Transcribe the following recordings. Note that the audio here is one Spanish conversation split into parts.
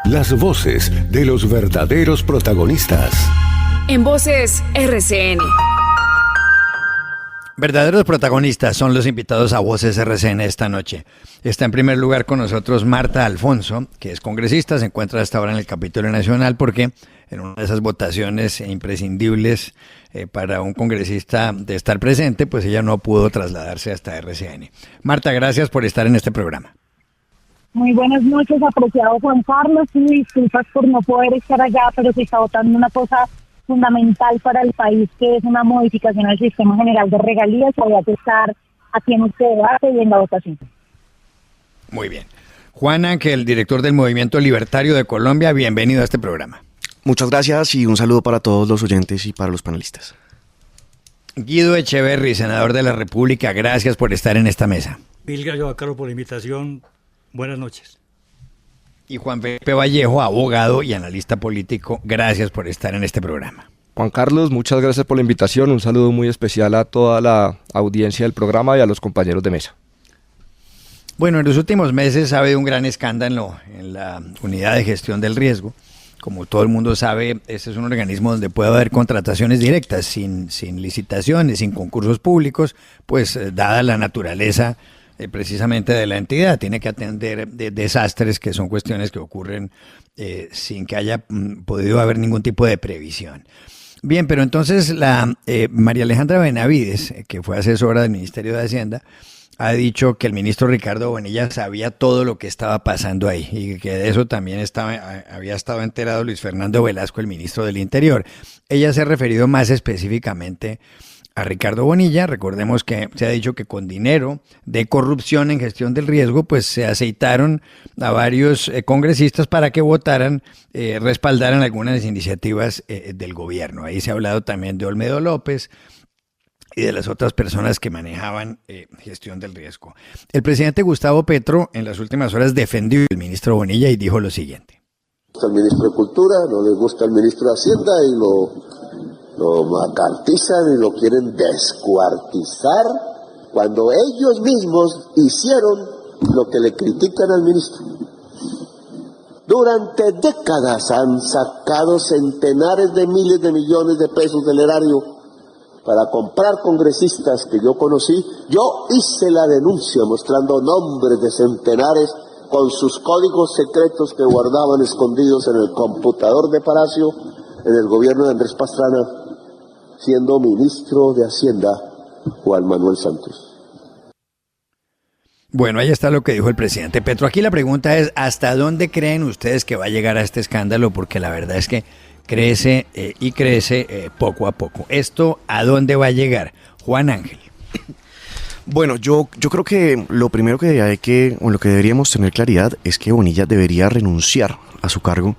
Las voces de los verdaderos protagonistas. En Voces RCN. Verdaderos protagonistas son los invitados a Voces RCN esta noche. Está en primer lugar con nosotros Marta Alfonso, que es congresista, se encuentra hasta ahora en el Capitolio Nacional porque en una de esas votaciones imprescindibles para un congresista de estar presente, pues ella no pudo trasladarse hasta RCN. Marta, gracias por estar en este programa. Muy buenas noches, apreciado Juan Carlos, y disculpas por no poder estar allá, pero se está votando una cosa fundamental para el país, que es una modificación al sistema general de regalías, y había que estar aquí en este debate y en la votación. Muy bien. Juan Ángel, director del Movimiento Libertario de Colombia, bienvenido a este programa. Muchas gracias y un saludo para todos los oyentes y para los panelistas. Guido Echeverry, senador de la República, gracias por estar en esta mesa. Mil gracias a Carlos por la invitación. Buenas noches. Y Juan Felipe Vallejo, abogado y analista político, gracias por estar en este programa. Juan Carlos, muchas gracias por la invitación. Un saludo muy especial a toda la audiencia del programa y a los compañeros de mesa. Bueno, en los últimos meses ha habido un gran escándalo en la unidad de gestión del riesgo. Como todo el mundo sabe, este es un organismo donde puede haber contrataciones directas, sin licitaciones, sin concursos públicos, pues dada la naturaleza precisamente de la entidad, tiene que atender de desastres que son cuestiones que ocurren sin que haya podido haber ningún tipo de previsión. Bien, pero entonces la María Alejandra Benavides, que fue asesora del Ministerio de Hacienda, ha dicho que el ministro Ricardo Bonilla sabía todo lo que estaba pasando ahí y que de eso también había estado enterado Luis Fernando Velasco, el ministro del Interior. Ella se ha referido más específicamente a Ricardo Bonilla. Recordemos que se ha dicho que con dinero de corrupción en gestión del riesgo, pues se aceitaron a varios congresistas para que votaran, respaldaran algunas iniciativas del gobierno. Ahí se ha hablado también de Olmedo López y de las otras personas que manejaban gestión del riesgo. El presidente Gustavo Petro en las últimas horas defendió al ministro Bonilla y dijo lo siguiente. No le gusta el ministro de Cultura, no le gusta el ministro de Hacienda y lo macartizan y lo quieren descuartizar cuando ellos mismos hicieron lo que le critican al ministro. Durante décadas han sacado centenares de miles de millones de pesos del erario para comprar congresistas que yo conocí. Yo hice la denuncia mostrando nombres de centenares con sus códigos secretos que guardaban escondidos en el computador de Palacio en el gobierno de Andrés Pastrana, siendo ministro de Hacienda Juan Manuel Santos. Bueno, ahí está lo que dijo el presidente Petro. Aquí la pregunta es, ¿hasta dónde creen ustedes que va a llegar a este escándalo? Porque la verdad es que crece y crece poco a poco. ¿Esto a dónde va a llegar? Juan Ángel. Bueno, yo creo que lo primero o lo que deberíamos tener claridad es que Bonilla debería renunciar a su cargo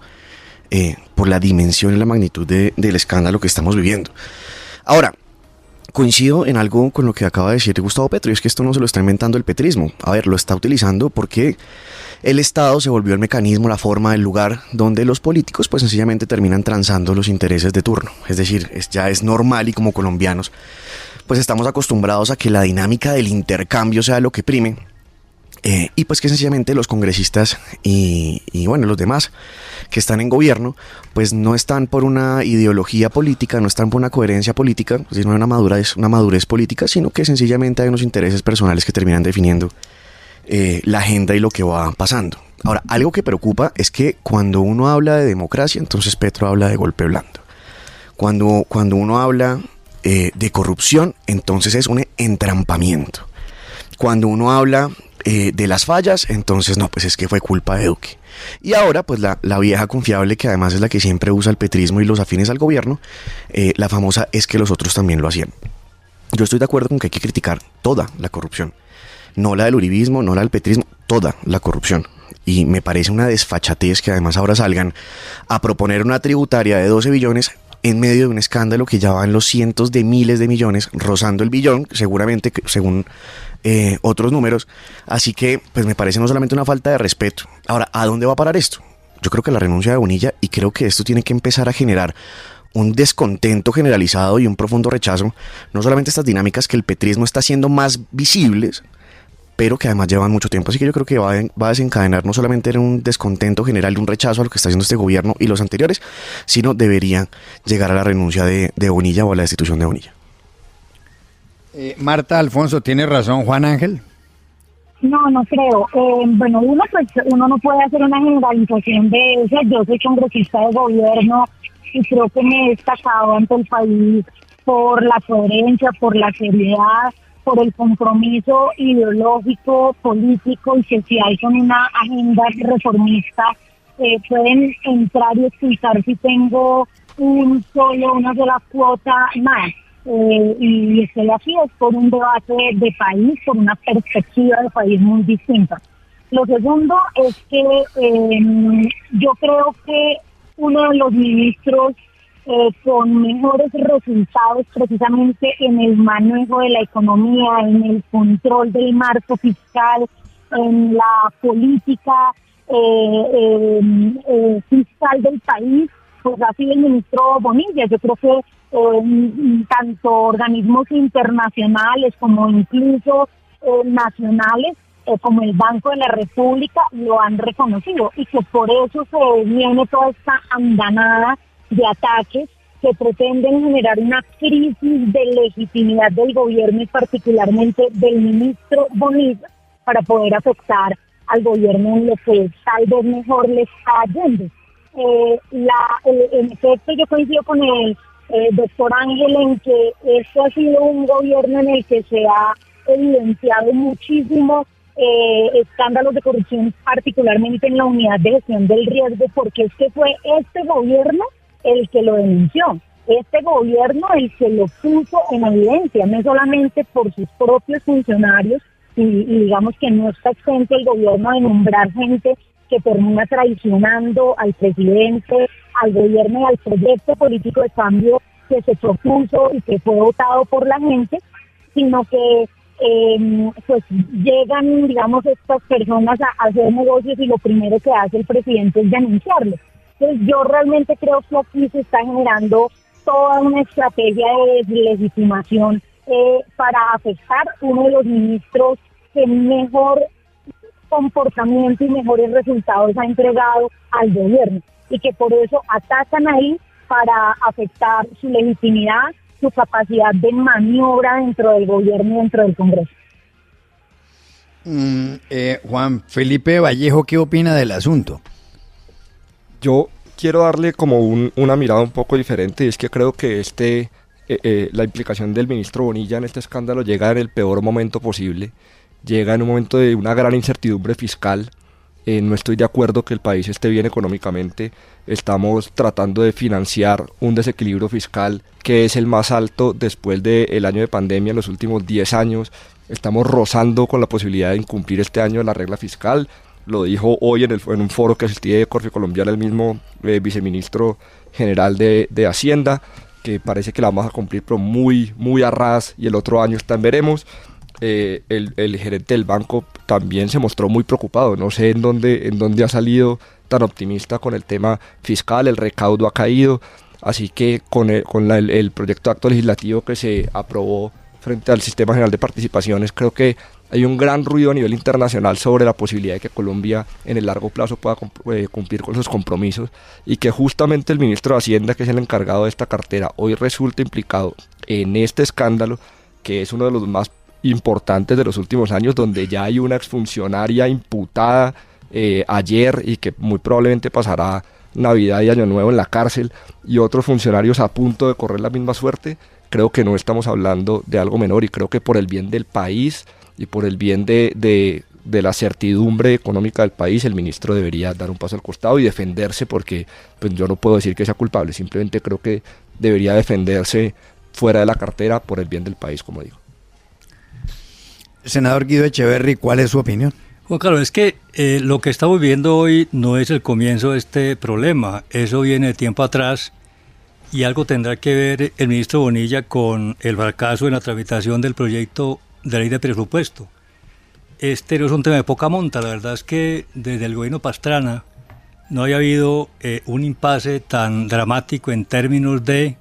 por la dimensión y la magnitud del escándalo que estamos viviendo. Ahora, coincido en algo con lo que acaba de decir Gustavo Petro, y es que esto no se lo está inventando el petrismo. A ver, lo está utilizando porque el Estado se volvió el mecanismo, la forma, el lugar donde los políticos pues sencillamente terminan transando los intereses de turno. Es decir, ya es normal y como colombianos pues estamos acostumbrados a que la dinámica del intercambio sea lo que prime. Y pues que sencillamente los congresistas y bueno, los demás que están en gobierno, pues no están por una ideología política, no están por una coherencia política, pues no hay una madurez política, sino que sencillamente hay unos intereses personales que terminan definiendo la agenda y lo que va pasando. Ahora, algo que preocupa es que cuando uno habla de democracia, entonces Petro habla de golpe blando. Cuando uno habla de corrupción, entonces es un entrampamiento. Cuando uno habla de las fallas, entonces no, pues es que fue culpa de Duque. Y ahora, pues la vieja confiable, que además es la que siempre usa el petrismo y los afines al gobierno, la famosa es que los otros también lo hacían. Yo estoy de acuerdo con que hay que criticar toda la corrupción. No la del uribismo, no la del petrismo, toda la corrupción. Y me parece una desfachatez que además ahora salgan a proponer una tributaria de 12 billones en medio de un escándalo que ya va en los cientos de miles de millones, rozando el billón, seguramente, según otros números. Así que, pues me parece no solamente una falta de respeto. Ahora, ¿a dónde va a parar esto? Yo creo que la renuncia de Bonilla, y creo que esto tiene que empezar a generar un descontento generalizado y un profundo rechazo, no solamente estas dinámicas que el petrismo está haciendo más visibles, pero que además llevan mucho tiempo. Así que yo creo que va a desencadenar no solamente en un descontento general y un rechazo a lo que está haciendo este gobierno y los anteriores, sino deberían llegar a la renuncia de Bonilla o a la destitución de Bonilla. Marta, Alfonso, ¿tiene razón Juan Ángel? No, no creo. Bueno, uno no puede hacer una generalización de eso. Yo soy congresista de gobierno y creo que me he destacado ante el país por la coherencia, por la seriedad, por el compromiso ideológico, político y social con una agenda reformista. Pueden entrar y explicar si tengo una sola cuota más. Y estoy aquí es por un debate de país, por una perspectiva de país muy distinta. Lo segundo es que yo creo que uno de los ministros con mejores resultados precisamente en el manejo de la economía, en el control del marco fiscal, en la política fiscal del país, pues ha sido el ministro Bonilla. Yo creo que tanto organismos internacionales como incluso nacionales, como el Banco de la República, lo han reconocido, y que por eso se viene toda esta andanada de ataques que pretenden generar una crisis de legitimidad del gobierno y particularmente del ministro Bonilla para poder afectar al gobierno en lo que tal vez mejor le está yendo. En efecto, yo coincido con el doctor Ángel en que esto ha sido un gobierno en el que se ha evidenciado muchísimo escándalos de corrupción, particularmente en la unidad de gestión del riesgo, porque es que fue este gobierno el que lo denunció, este gobierno el que lo puso en evidencia, no solamente por sus propios funcionarios, y digamos que no está exento el gobierno de nombrar gente que termina traicionando al presidente, al gobierno y al proyecto político de cambio que se propuso y que fue votado por la gente, sino que pues llegan, digamos, estas personas a hacer negocios y lo primero que hace el presidente es denunciarlo. Entonces yo realmente creo que aquí se está generando toda una estrategia de deslegitimación para afectar uno de los ministros que mejor comportamiento y mejores resultados ha entregado al gobierno, y que por eso atacan ahí para afectar su legitimidad, su capacidad de maniobra dentro del gobierno y dentro del Congreso. Juan Felipe Vallejo, ¿qué opina del asunto? Yo quiero darle como una mirada un poco diferente, y es que creo que la implicación del ministro Bonilla en este escándalo llega en el peor momento posible, llega en un momento de una gran incertidumbre fiscal. No estoy de acuerdo que el país esté bien económicamente, estamos tratando de financiar un desequilibrio fiscal que es el más alto después del año de pandemia en los últimos 10 años, estamos rozando con la posibilidad de incumplir este año la regla fiscal. Lo dijo hoy en un foro que asistí de Corfe Colombiana el mismo viceministro general de Hacienda, que parece que la vamos a cumplir pero muy, muy a ras, y el otro año está en veremos. El gerente del banco también se mostró muy preocupado, no sé en dónde ha salido tan optimista con el tema fiscal, el recaudo ha caído, así que con el proyecto de acto legislativo que se aprobó frente al Sistema General de Participaciones, creo que hay un gran ruido a nivel internacional sobre la posibilidad de que Colombia en el largo plazo pueda cumplir con sus compromisos, y que justamente el ministro de Hacienda, que es el encargado de esta cartera, hoy resulta implicado en este escándalo, que es uno de los más importantes de los últimos años, donde ya hay una exfuncionaria imputada ayer y que muy probablemente pasará Navidad y Año Nuevo en la cárcel, y otros funcionarios a punto de correr la misma suerte. Creo que no estamos hablando de algo menor, y creo que por el bien del país y por el bien de la certidumbre económica del país, el ministro debería dar un paso al costado y defenderse, porque pues, yo no puedo decir que sea culpable, simplemente creo que debería defenderse fuera de la cartera por el bien del país, como digo. Senador Guido Echeverry, ¿cuál es su opinión? Bueno, claro, es que lo que estamos viviendo hoy no es el comienzo de este problema, eso viene de tiempo atrás, y algo tendrá que ver el ministro Bonilla con el fracaso en la tramitación del proyecto de ley de presupuesto. Este no es un tema de poca monta, la verdad es que desde el gobierno Pastrana no había habido un impasse tan dramático en términos de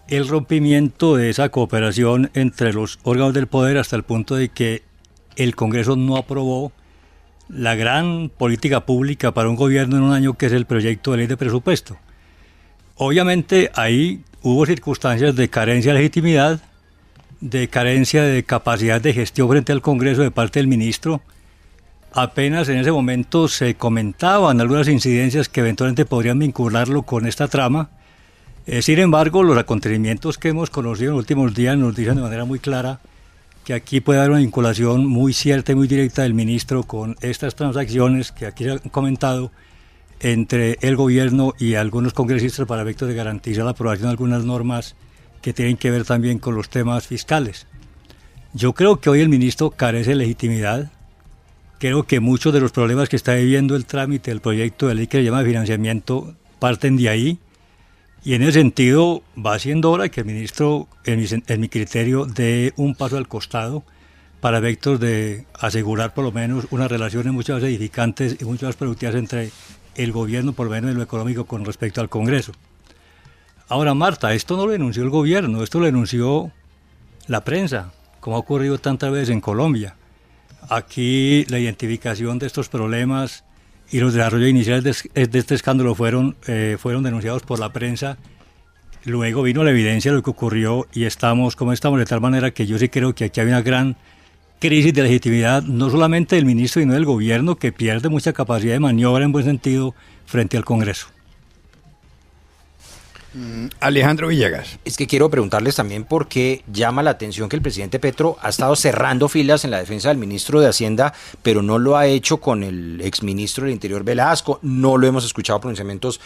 el rompimiento de esa cooperación entre los órganos del poder, hasta el punto de que el Congreso no aprobó la gran política pública para un gobierno en un año, que es el proyecto de ley de presupuesto. Obviamente ahí hubo circunstancias de carencia de legitimidad, de carencia de capacidad de gestión frente al Congreso de parte del ministro. Apenas en ese momento se comentaban algunas incidencias que eventualmente podrían vincularlo con esta trama. Sin embargo, los acontecimientos que hemos conocido en los últimos días nos dicen de manera muy clara que aquí puede haber una vinculación muy cierta y muy directa del ministro con estas transacciones que aquí se han comentado entre el gobierno y algunos congresistas para efectos de garantizar la aprobación de algunas normas que tienen que ver también con los temas fiscales. Yo creo que hoy el ministro carece de legitimidad. Creo que muchos de los problemas que está viviendo el trámite del proyecto de ley que se llama financiamiento parten de ahí. Y en ese sentido va siendo hora que el ministro, en mi criterio, dé un paso al costado para efectos de asegurar por lo menos unas relaciones mucho más edificantes y mucho más productivas entre el gobierno, por lo menos en lo económico, con respecto al Congreso. Ahora, Marta, esto no lo denunció el gobierno, esto lo denunció la prensa, como ha ocurrido tantas veces en Colombia. Aquí la identificación de estos problemas y los desarrollos iniciales de este escándalo fueron denunciados por la prensa. Luego vino la evidencia de lo que ocurrió y estamos como estamos, de tal manera que yo sí creo que aquí hay una gran crisis de legitimidad, no solamente del ministro, sino del gobierno, que pierde mucha capacidad de maniobra en buen sentido frente al Congreso. Alejandro Villegas. Es que quiero preguntarles también por qué llama la atención que el presidente Petro ha estado cerrando filas en la defensa del ministro de Hacienda, pero no lo ha hecho con el exministro del Interior Velasco, no lo hemos escuchado pronunciamientos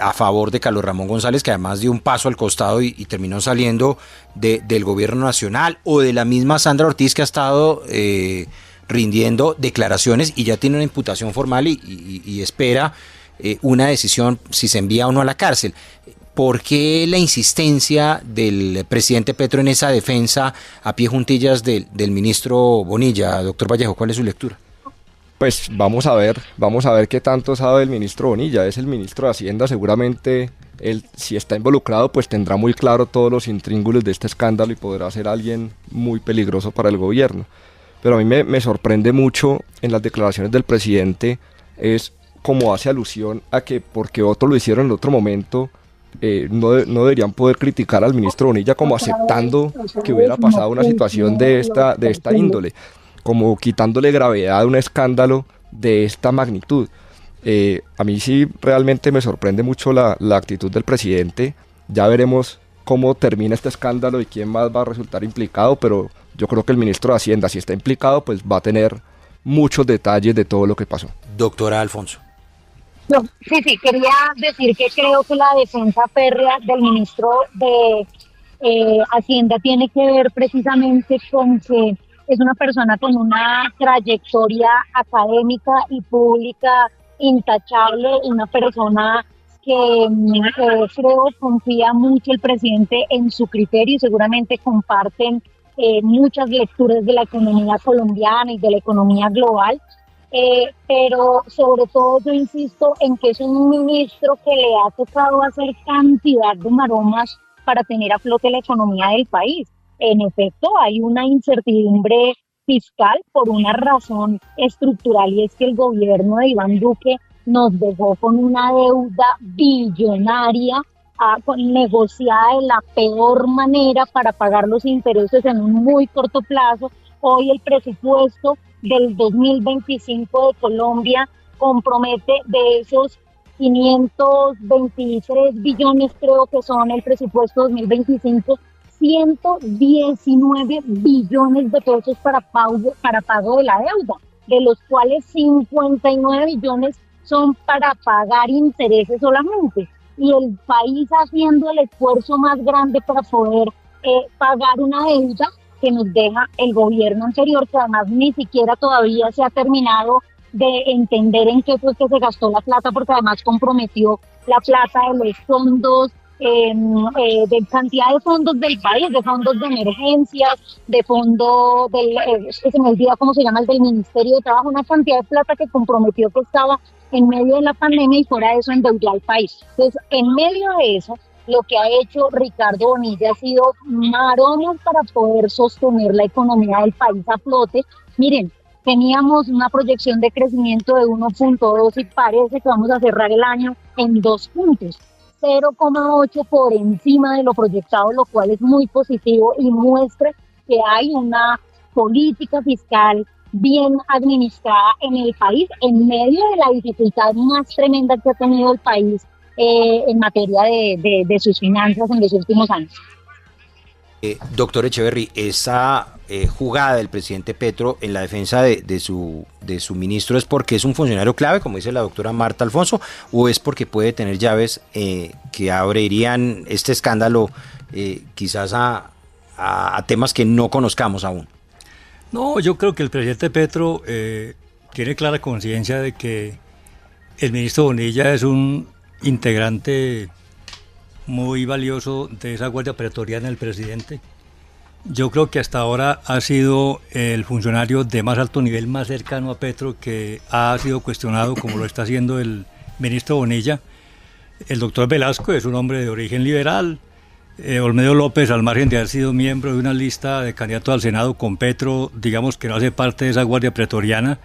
a favor de Carlos Ramón González, que además dio un paso al costado y terminó saliendo del gobierno nacional, o de la misma Sandra Ortiz, que ha estado rindiendo declaraciones y ya tiene una imputación formal y espera una decisión si se envía o no a la cárcel. ¿Por qué la insistencia del presidente Petro en esa defensa a pie juntillas del ministro Bonilla? Doctor Vallejo, ¿cuál es su lectura? Pues vamos a ver qué tanto sabe el ministro Bonilla. Es el ministro de Hacienda, seguramente él, si está involucrado, pues tendrá muy claro todos los intríngulos de este escándalo y podrá ser alguien muy peligroso para el gobierno. Pero a mí me sorprende mucho en las declaraciones del presidente, es como hace alusión a que porque otros lo hicieron en otro momento, no deberían poder criticar al ministro Bonilla, como aceptando que hubiera pasado una situación de esta índole, como quitándole gravedad a un escándalo de esta magnitud. A mí sí realmente me sorprende mucho la actitud del presidente. Ya veremos cómo termina este escándalo y quién más va a resultar implicado, pero yo creo que el ministro de Hacienda, si está implicado, pues va a tener muchos detalles de todo lo que pasó. Doctora Alfonso. No, sí, quería decir que creo que la defensa férrea del ministro de Hacienda tiene que ver precisamente con que es una persona con una trayectoria académica y pública intachable, una persona que creo confía mucho el presidente en su criterio y seguramente comparten muchas lecturas de la economía colombiana y de la economía global. Pero sobre todo yo insisto en que es un ministro que le ha tocado hacer cantidad de maromas para tener a flote la economía del país. En efecto, hay una incertidumbre fiscal por una razón estructural, y es que el gobierno de Iván Duque nos dejó con una deuda billonaria negociada de la peor manera para pagar los intereses en un muy corto plazo. Hoy el presupuesto del 2025 de Colombia compromete de esos 523 billones, creo que son el presupuesto 2025, 119 billones de pesos para pago de la deuda, de los cuales 59 billones son para pagar intereses solamente. Y el país haciendo el esfuerzo más grande para poder pagar una deuda que nos deja el gobierno anterior, que además ni siquiera todavía se ha terminado de entender en qué fue que se gastó la plata, porque además comprometió la plata de los fondos, de cantidad de fondos del país, de fondos de emergencias, de fondo se me olvida cómo se llama, el del Ministerio de Trabajo, una cantidad de plata que comprometió que estaba en medio de la pandemia y fuera de eso endeudó al país. Entonces, en medio de eso, lo que ha hecho Ricardo Bonilla ha sido maromas para poder sostener la economía del país a flote, Miren, teníamos una proyección de crecimiento de 1.2 y parece que vamos a cerrar el año en 2 puntos, 0,8 por encima de lo proyectado, lo cual es muy positivo y muestra que hay una política fiscal bien administrada en el país en medio de la dificultad más tremenda que ha tenido el país en materia de sus finanzas en los últimos años. Doctor Echeverry, esa jugada del presidente Petro en la defensa de su ministro es porque es un funcionario clave, como dice la doctora Marta Alfonso, o es porque puede tener llaves que abrirían este escándalo quizás a temas que no conozcamos aún? No, yo creo que el presidente Petro tiene clara conciencia de que el ministro Bonilla es un integrante muy valioso de esa guardia pretoriana del presidente. Yo creo que hasta ahora ha sido el funcionario de más alto nivel, más cercano a Petro, que ha sido cuestionado como lo está haciendo el ministro Bonilla. El doctor Velasco es un hombre de origen liberal. Olmedo López, al margen de haber sido miembro de una lista de candidatos al Senado con Petro, digamos que no hace parte de esa guardia pretoriana,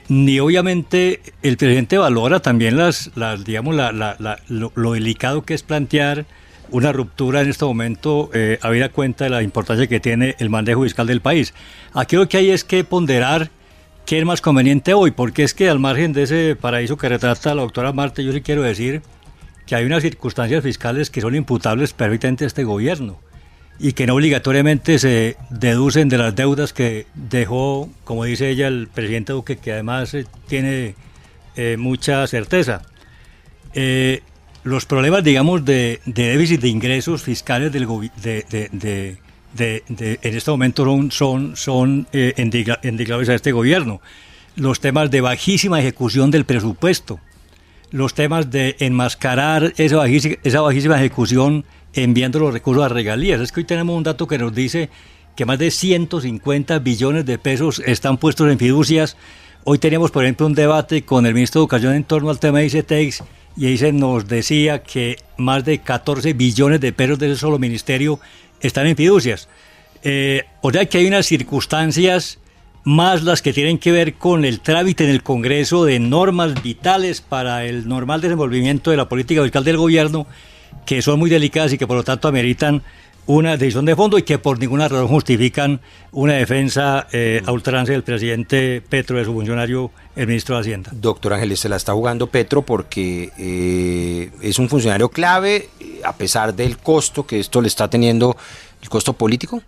ni obviamente el presidente valora también lo delicado que es plantear una ruptura en este momento, habida cuenta de la importancia que tiene el manejo fiscal del país. Aquí lo que hay es que ponderar qué es más conveniente hoy, porque es que al margen de ese paraíso que retrata la doctora Marta, yo sí quiero decir que hay unas circunstancias fiscales que son imputables perfectamente a este gobierno y que no obligatoriamente se deducen de las deudas que dejó, como dice ella, el presidente Duque, que además tiene mucha certeza. Los problemas, digamos, de déficit de ingresos fiscales en este momento son indicables a este gobierno. Los temas de bajísima ejecución del presupuesto, los temas de enmascarar esa bajísima ejecución enviando los recursos a regalías. Es que hoy tenemos un dato que nos dice que más de 150 billones de pesos están puestos en fiducias. Hoy teníamos, por ejemplo, un debate con el ministro de Educación en torno al tema de ICETEX y ahí se nos decía que más de 14 billones de pesos de ese solo ministerio están en fiducias. O sea que hay unas circunstancias más las que tienen que ver con el trámite en el Congreso de normas vitales para el normal desenvolvimiento de la política fiscal del gobierno, que son muy delicadas y que por lo tanto ameritan una decisión de fondo y que por ninguna razón justifican una defensa a ultranza del presidente Petro, de su funcionario, el ministro de Hacienda. Doctor Ángeles, se la está jugando Petro porque es un funcionario clave, a pesar del costo que esto le está teniendo, el costo político.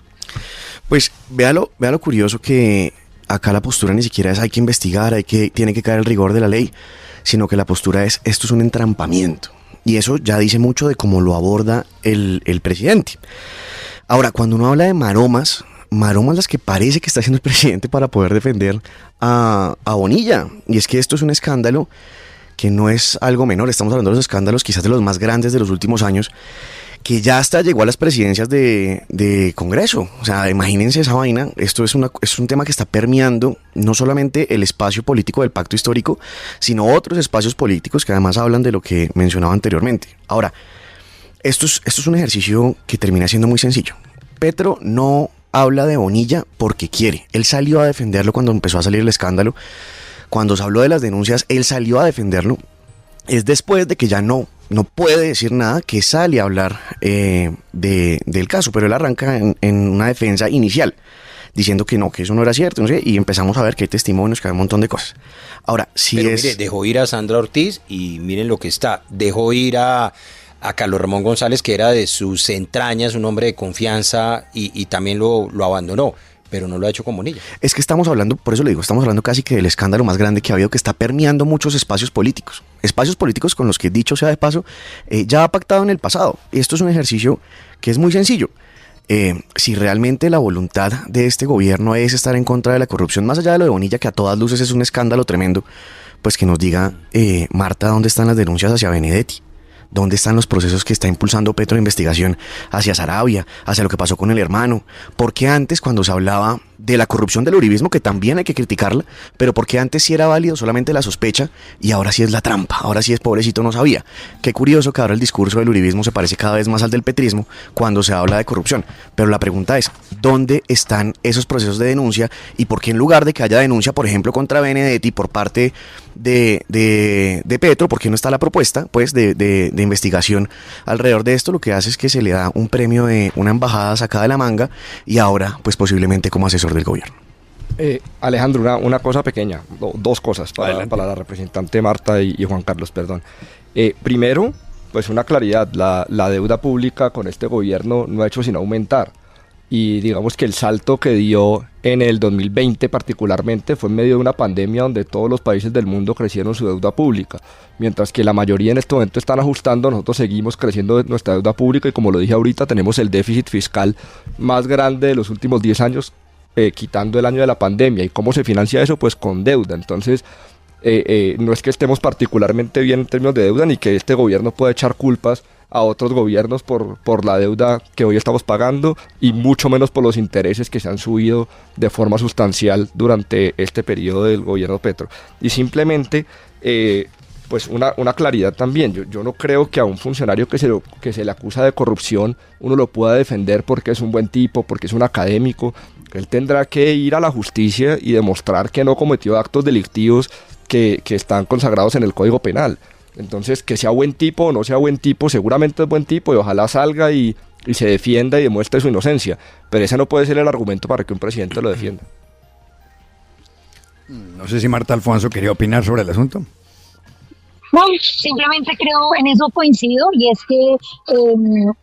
Pues vea lo curioso que acá la postura ni siquiera es hay que investigar, tiene que caer el rigor de la ley, sino que la postura es esto es un entrampamiento. Y eso ya dice mucho de cómo lo aborda el presidente. Ahora, cuando uno habla de maromas las que parece que está haciendo el presidente para poder defender a Bonilla. Y es que esto es un escándalo que no es algo menor. Estamos hablando de los escándalos quizás de los más grandes de los últimos años, que ya hasta llegó a las presidencias de Congreso. O sea, imagínense esa vaina. Esto es un tema que está permeando no solamente el espacio político del pacto histórico, sino otros espacios políticos que además hablan de lo que mencionaba anteriormente. Ahora, esto es un ejercicio que termina siendo muy sencillo. Petro no habla de Bonilla porque quiere. Él salió a defenderlo cuando empezó a salir el escándalo. Cuando se habló de las denuncias, él salió a defenderlo. Es después de que ya no puede decir nada que sale a hablar del caso, pero él arranca en una defensa inicial, diciendo que eso no era cierto, no sé, y empezamos a ver que hay testimonios, que hay un montón de cosas. Ahora, Mire, dejó ir a Sandra Ortiz y miren lo que está, dejó ir a Carlos Ramón González, que era de sus entrañas, un hombre de confianza, y también lo abandonó. Pero no lo ha hecho con Bonilla. Es que estamos hablando, por eso le digo, estamos hablando casi que del escándalo más grande que ha habido, que está permeando muchos espacios políticos con los que, dicho sea de paso, ya ha pactado en el pasado. Y esto es un ejercicio que es muy sencillo. Si realmente la voluntad de este gobierno es estar en contra de la corrupción, más allá de lo de Bonilla, que a todas luces es un escándalo tremendo, pues que nos diga, Marta, ¿dónde están las denuncias hacia Benedetti? ¿Dónde están los procesos que está impulsando Petro de investigación hacia Sarabia, hacia lo que pasó con el hermano? Porque antes, cuando se hablaba de la corrupción del uribismo, que también hay que criticarla, pero porque antes sí era válido solamente la sospecha y ahora sí es la trampa, ahora sí es pobrecito no sabía. Qué curioso que ahora el discurso del uribismo se parece cada vez más al del petrismo cuando se habla de corrupción. Pero la pregunta es, ¿dónde están esos procesos de denuncia y por qué en lugar de que haya denuncia, por ejemplo, contra Benedetti por parte de Petro, por qué no está la propuesta pues de investigación alrededor de esto? Lo que hace es que se le da un premio de una embajada sacada de la manga y ahora pues posiblemente como asesor del gobierno. Alejandro, una cosa pequeña, dos cosas para la representante Marta y Juan Carlos, perdón. Primero, pues una claridad, la deuda pública con este gobierno no ha hecho sino aumentar. Y digamos que el salto que dio en el 2020 particularmente fue en medio de una pandemia donde todos los países del mundo crecieron su deuda pública. Mientras que la mayoría en este momento están ajustando, nosotros seguimos creciendo nuestra deuda pública y como lo dije ahorita, tenemos el déficit fiscal más grande de los últimos 10 años, quitando el año de la pandemia. ¿Y cómo se financia eso? Pues con deuda. Entonces, no es que estemos particularmente bien en términos de deuda, ni que este gobierno pueda echar culpas a otros gobiernos por la deuda que hoy estamos pagando y mucho menos por los intereses que se han subido de forma sustancial durante este periodo del gobierno Petro. Y simplemente, pues una claridad también, yo no creo que a un funcionario que se le acusa de corrupción uno lo pueda defender porque es un buen tipo, porque es un académico. Él tendrá que ir a la justicia y demostrar que no cometió actos delictivos que están consagrados en el Código Penal. Entonces, que sea buen tipo o no sea buen tipo, seguramente es buen tipo y ojalá salga y se defienda y demuestre su inocencia. Pero ese no puede ser el argumento para que un presidente lo defienda. No sé si Marta Alfonso quería opinar sobre el asunto. No, simplemente creo, en eso coincido, y es que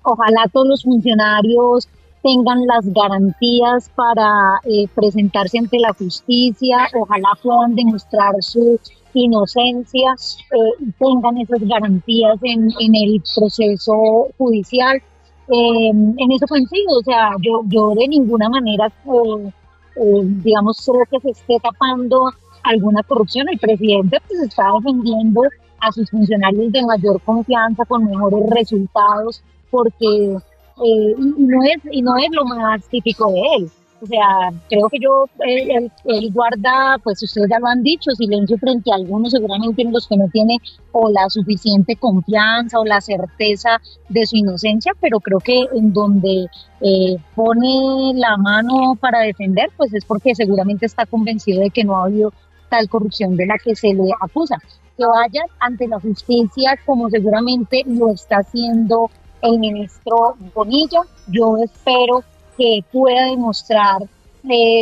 ojalá todos los funcionarios tengan las garantías para presentarse ante la justicia, ojalá puedan demostrar su inocencia y tengan esas garantías en el proceso judicial. En eso coincido, o sea, yo de ninguna manera, digamos, creo que se esté tapando alguna corrupción. El presidente pues está defendiendo a sus funcionarios de mayor confianza, con mejores resultados, porque y no es lo más típico de él. O sea, creo que él guarda, pues ustedes ya lo han dicho, silencio frente a algunos, seguramente en los que no tiene o la suficiente confianza o la certeza de su inocencia, pero creo que en donde pone la mano para defender, pues es porque seguramente está convencido de que no ha habido tal corrupción de la que se le acusa. Que vaya ante la justicia, como seguramente lo está haciendo el ministro Bonilla. Yo espero que pueda demostrar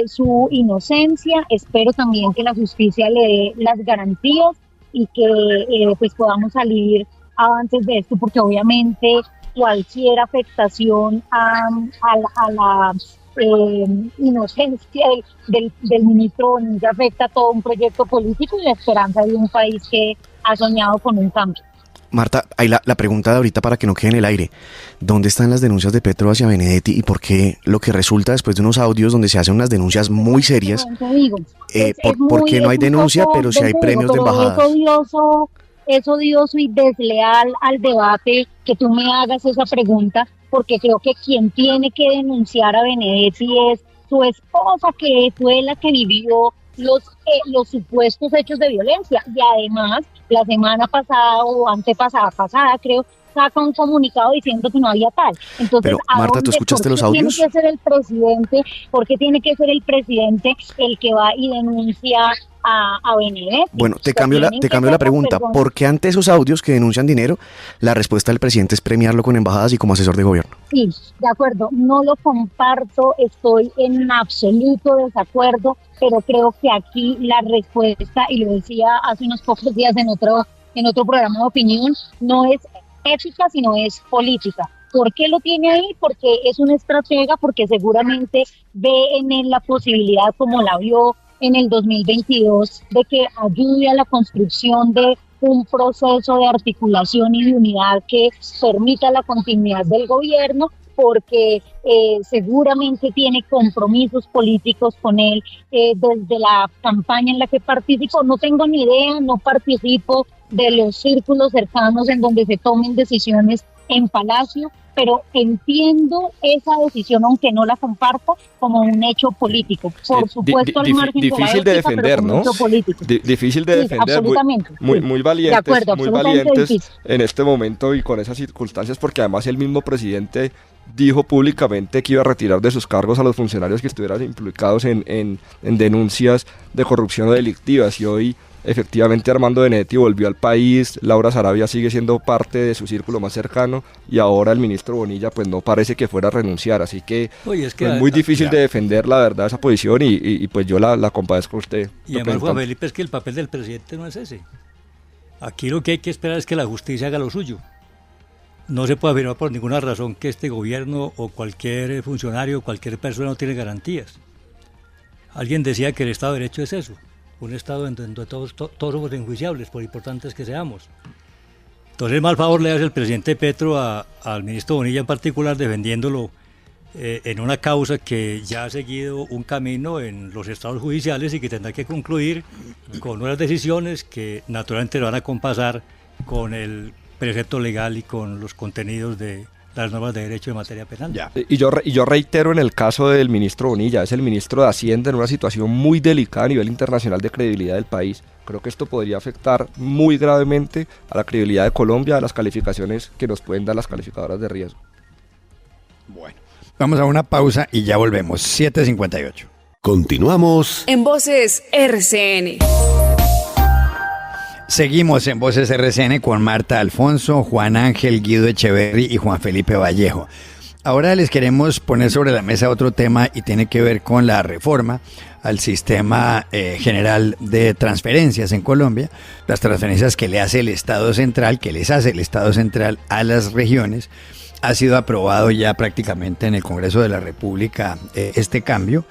su inocencia, espero también que la justicia le dé las garantías y que pues podamos salir avantes de esto, porque obviamente cualquier afectación a la inocencia del ministro Bonilla afecta a todo un proyecto político y la esperanza de un país que ha soñado con un cambio. Marta, hay la pregunta de ahorita para que no quede en el aire. ¿Dónde están las denuncias de Petro hacia Benedetti y por qué lo que resulta después de unos audios donde se hacen unas denuncias muy serias? ¿Por qué no hay denuncia, pero sí hay premios de embajadas? Es odioso y desleal al debate que tú me hagas esa pregunta, porque creo que quien tiene que denunciar a Benedetti es su esposa, que fue la que vivió los supuestos hechos de violencia, y además la semana pasada o antepasada creo, saca un comunicado diciendo que no había tal. Entonces, pero Marta, ¿tú escuchaste los audios? ¿Por qué tiene que ser el presidente el que va y denuncia a Benedetti? Bueno, te cambio la pregunta. ¿Por qué ante esos audios que denuncian dinero, la respuesta del presidente es premiarlo con embajadas y como asesor de gobierno? Sí, de acuerdo, no lo comparto, estoy en absoluto desacuerdo, pero creo que aquí la respuesta, y lo decía hace unos pocos días en otro programa de opinión, no es ética, sino es política. ¿Por qué lo tiene ahí? Porque es una estratega, porque seguramente ve en él la posibilidad, como la vio en el 2022, de que ayude a la construcción de un proceso de articulación y de unidad que permita la continuidad del gobierno, porque seguramente tiene compromisos políticos con él desde la campaña en la que participo. No tengo ni idea, no participo de los círculos cercanos en donde se tomen decisiones en Palacio, pero entiendo esa decisión, aunque no la comparto, como un hecho político. Por supuesto, al margen difícil de la de ética, defender, pero como ¿no? hecho político. Difícil de Sí, defender, absolutamente. muy valientes, De acuerdo, muy absolutamente valientes difícil. en este momento y con esas circunstancias, porque además el mismo presidente dijo públicamente que iba a retirar de sus cargos a los funcionarios que estuvieran implicados en denuncias de corrupción o delictivas, y hoy efectivamente Armando Benedetti volvió al país, Laura Sarabia sigue siendo parte de su círculo más cercano, y ahora el ministro Bonilla pues no parece que fuera a renunciar, así que, Oye, es que pues, muy difícil ya. de defender la verdad esa posición, y pues yo la compadezco a usted. Y además, Juan Felipe, es que el papel del presidente no es ese. Aquí lo que hay que esperar es que la justicia haga lo suyo. No se puede afirmar por ninguna razón que este gobierno o cualquier funcionario, cualquier persona no tiene garantías. Alguien decía que el Estado de Derecho es eso, un Estado en donde todos somos enjuiciables, por importantes que seamos. Entonces, mal favor le hace el presidente Petro al ministro Bonilla en particular, defendiéndolo en una causa que ya ha seguido un camino en los estados judiciales y que tendrá que concluir con unas decisiones que naturalmente van a compasar con el precepto legal y con los contenidos de las normas de derecho en materia penal. Ya. Y yo reitero en el caso del ministro Bonilla, es el ministro de Hacienda en una situación muy delicada a nivel internacional de credibilidad del país. Creo que esto podría afectar muy gravemente a la credibilidad de Colombia, a las calificaciones que nos pueden dar las calificadoras de riesgo. Bueno, vamos a una pausa y ya volvemos. 7:58. Continuamos. En Voces RCN. Seguimos en Voces RCN con Marta Alfonso, Juan Ángel, Guido Echeverry y Juan Felipe Vallejo. Ahora les queremos poner sobre la mesa otro tema y tiene que ver con la reforma al sistema general de transferencias en Colombia, las transferencias que le hace el Estado central, que les hace el Estado central a las regiones. Ha sido aprobado ya prácticamente en el Congreso de la República este cambio,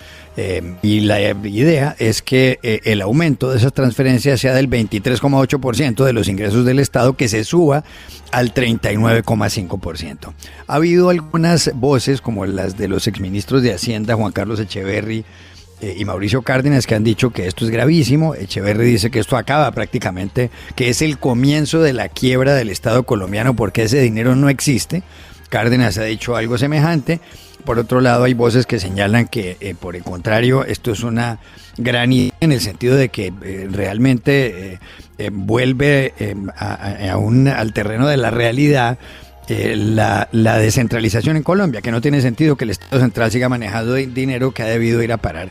y la idea es que el aumento de esas transferencias sea del 23,8% de los ingresos del Estado, que se suba al 39,5%. Ha habido algunas voces, como las de los exministros de Hacienda, Juan Carlos Echeverry y Mauricio Cárdenas, que han dicho que esto es gravísimo. Echeverry dice que esto acaba prácticamente, que es el comienzo de la quiebra del Estado colombiano porque ese dinero no existe. Cárdenas ha dicho algo semejante. Por otro lado, hay voces que señalan que, por el contrario, esto es una gran idea en el sentido de que realmente vuelve al terreno de la realidad la descentralización en Colombia, que no tiene sentido que el Estado central siga manejando dinero que ha debido ir a parar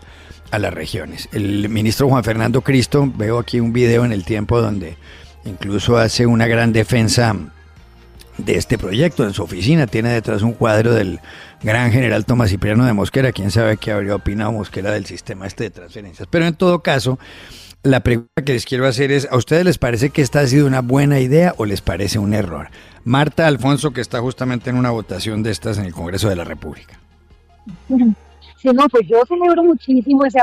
a las regiones. El ministro Juan Fernando Cristo, veo aquí un video en El Tiempo donde incluso hace una gran defensa de este proyecto. En su oficina tiene detrás un cuadro del gran general Tomás Cipriano de Mosquera. Quién sabe qué habría opinado Mosquera del sistema de transferencias. Pero en todo caso, la pregunta que les quiero hacer es, ¿a ustedes les parece que esta ha sido una buena idea o les parece un error? Marta Alfonso, que está justamente en una votación de estas en el Congreso de la República. Sí, no, pues yo celebro muchísimo ese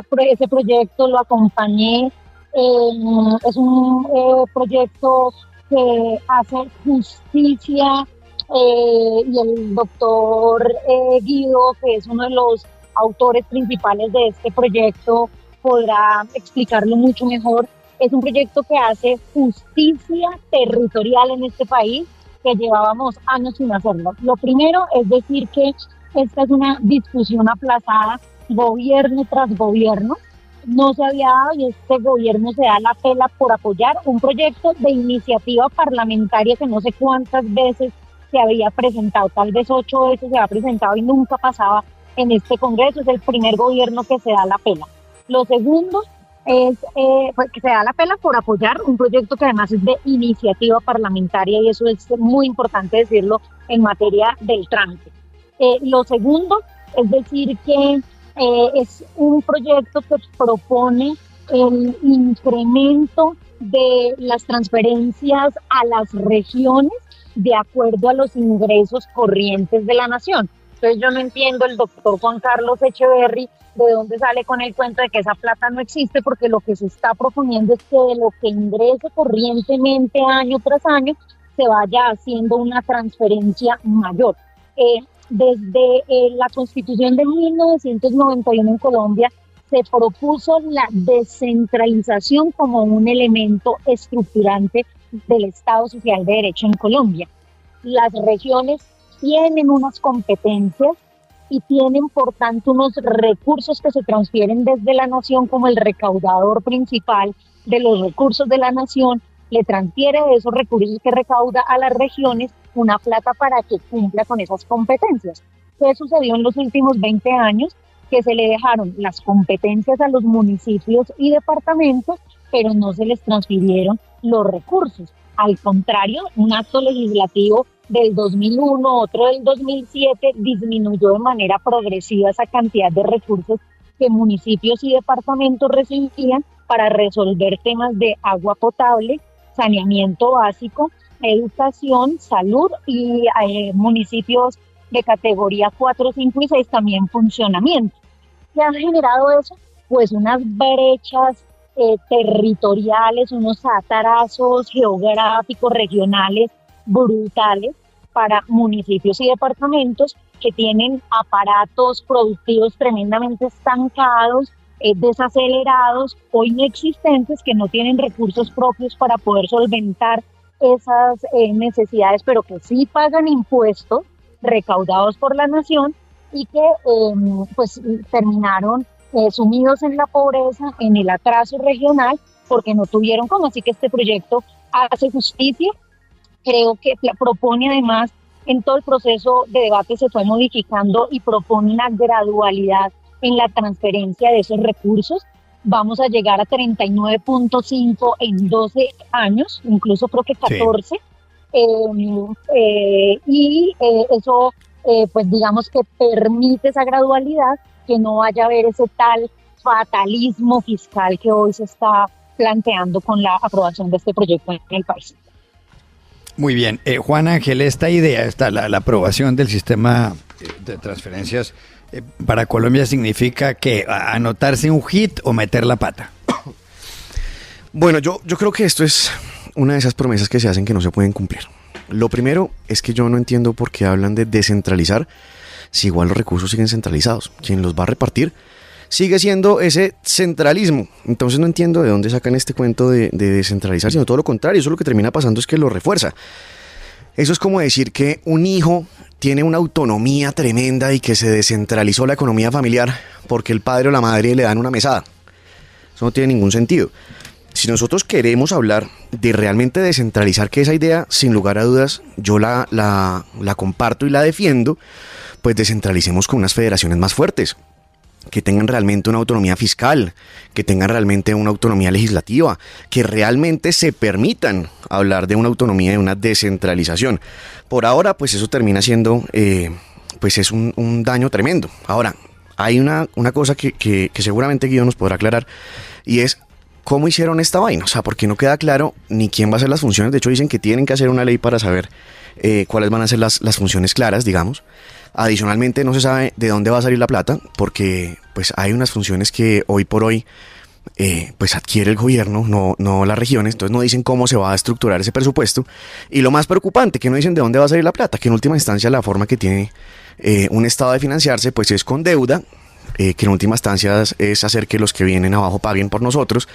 proyecto, lo acompañé. Es un proyecto que hace justicia, y el doctor Guido, que es uno de los autores principales de este proyecto, podrá explicarlo mucho mejor. Es un proyecto que hace justicia territorial en este país, que llevábamos años sin hacerlo. Lo primero es decir que esta es una discusión aplazada, gobierno tras gobierno. No se había dado y este gobierno se da la pela por apoyar un proyecto de iniciativa parlamentaria que no sé cuántas veces se había presentado, tal vez 8 veces se ha presentado y nunca pasaba en este Congreso. Es el primer gobierno que se da la pela. Lo segundo es que se da la pela por apoyar un proyecto que además es de iniciativa parlamentaria, y eso es muy importante decirlo en materia del trámite. Lo segundo es decir que es un proyecto que propone el incremento de las transferencias a las regiones de acuerdo a los ingresos corrientes de la nación. Entonces yo no entiendo el doctor Juan Carlos Echeverry de dónde sale con el cuento de que esa plata no existe, porque lo que se está proponiendo es que de lo que ingrese corrientemente año tras año se vaya haciendo una transferencia mayor. Desde la Constitución de 1991 en Colombia se propuso la descentralización como un elemento estructurante del Estado Social de Derecho en Colombia. las regiones tienen unas competencias y tienen, por tanto, unos recursos que se transfieren desde la nación como el recaudador principal de los recursos de la nación, le transfiere de esos recursos que recauda a las regiones una plata para que cumpla con esas competencias. ¿Qué sucedió en los últimos 20 años? Que se le dejaron las competencias a los municipios y departamentos, pero no se les transfirieron los recursos. Al contrario, un acto legislativo del 2001, otro del 2007, disminuyó de manera progresiva esa cantidad de recursos que municipios y departamentos recibían para resolver temas de agua potable, saneamiento básico, educación, salud y municipios de categoría 4, 5 y 6 también funcionamiento. ¿Qué ha generado eso? Pues unas brechas territoriales, unos atarazos geográficos, regionales brutales para municipios y departamentos que tienen aparatos productivos tremendamente estancados, desacelerados o inexistentes, que no tienen recursos propios para poder solventar esas necesidades, pero que sí pagan impuestos recaudados por la nación y que pues terminaron sumidos en la pobreza, en el atraso regional, porque no tuvieron cómo. Así que este proyecto hace justicia, creo que propone además, en todo el proceso de debate se fue modificando y propone una gradualidad en la transferencia de esos recursos. Vamos a llegar a 39.5 en 12 años, incluso creo que 14. Sí. Eso, pues digamos que permite esa gradualidad, que no vaya a haber ese tal fatalismo fiscal que hoy se está planteando con la aprobación de este proyecto en el país. Muy bien. Juan Ángel, esta idea, la aprobación del sistema de transferencias para Colombia significa que anotarse un hit o meter la pata. Bueno, yo creo que esto es una de esas promesas que se hacen que no se pueden cumplir. Lo primero es que yo no entiendo por qué hablan de descentralizar si igual los recursos siguen centralizados. Quien los va a repartir sigue siendo ese centralismo. Entonces no entiendo de dónde sacan este cuento de descentralizar, sino todo lo contrario. Eso lo que termina pasando es que lo refuerza. Eso es como decir que un hijo tiene una autonomía tremenda y que se descentralizó la economía familiar porque el padre o la madre le dan una mesada. Eso no tiene ningún sentido. Si nosotros queremos hablar de realmente descentralizar, que esa idea, sin lugar a dudas, yo la comparto y la defiendo, pues descentralicemos con unas federaciones más fuertes, que tengan realmente una autonomía fiscal, que tengan realmente una autonomía legislativa, que realmente se permitan hablar de una autonomía y de una descentralización. Por ahora, pues eso termina siendo, pues es un daño tremendo. Ahora, hay una cosa que seguramente Guido nos podrá aclarar, y es cómo hicieron esta vaina. O sea, porque no queda claro ni quién va a hacer las funciones. De hecho, dicen que tienen que hacer una ley para saber cuáles van a ser las funciones claras, digamos. Adicionalmente, no se sabe de dónde va a salir la plata, porque pues hay unas funciones que hoy por hoy pues adquiere el gobierno, no las regiones. Entonces no dicen cómo se va a estructurar ese presupuesto. Y lo más preocupante, que no dicen de dónde va a salir la plata, que en última instancia la forma que tiene un Estado de financiarse pues es con deuda, que en última instancia es hacer que los que vienen abajo paguen por nosotros,